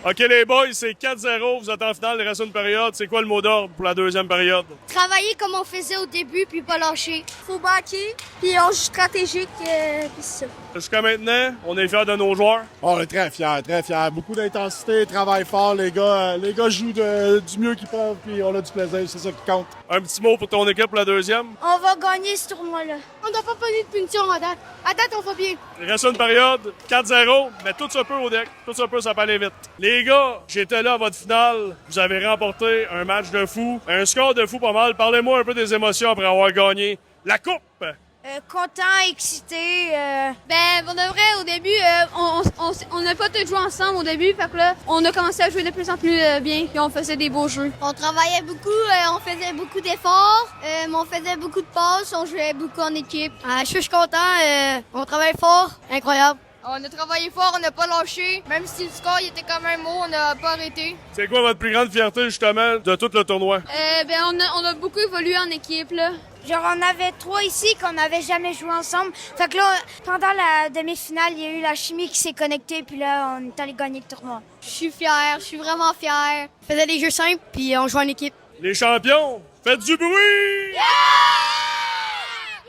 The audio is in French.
OK, les boys, c'est 4-0. Vous êtes en finale, il reste une période. C'est quoi le mot d'ordre pour la deuxième période? Travailler comme on faisait au début, puis pas lâcher. Faut backer, puis on joue stratégique, puis c'est ça. Jusqu'à maintenant, on est fiers de nos joueurs. On est très fiers, très fiers. Beaucoup d'intensité, travail fort. Les gars jouent du mieux qu'ils peuvent, puis on a du plaisir. C'est ça qui compte. Un petit mot pour ton équipe pour la deuxième. On va gagner ce tournoi-là. On n'a pas pogné de punition à date. À date, on va bien. Il reste une période, 4-0, mais tout ça peut au deck. Tout ça peut, ça peut aller vite. Les gars, j'étais là à votre finale. Vous avez remporté un match de fou, un score de fou pas mal. Parlez-moi un peu des émotions après avoir gagné la coupe. Content, excité. Ben, pour de vrai, au début, on n'a pas tout joué ensemble au début. Fait que là, on a commencé à jouer de plus en plus bien, puis on faisait des beaux jeux. On travaillait beaucoup, on faisait beaucoup d'efforts, on faisait beaucoup de passes, on jouait beaucoup en équipe. Je suis content, on travaille fort, incroyable. On a travaillé fort, on n'a pas lâché. Même si le score il était quand même haut, on n'a pas arrêté. C'est quoi votre plus grande fierté, justement, de tout le tournoi? On a beaucoup évolué en équipe, là. Genre, on avait 3 ici qu'on n'avait jamais joué ensemble. Fait que là, pendant la demi-finale, il y a eu la chimie qui s'est connectée, puis là, on est allé gagner le tournoi. Je suis fière, je suis vraiment fière. On faisait des jeux simples, puis on jouait en équipe. Les champions, faites du bruit! Yeah!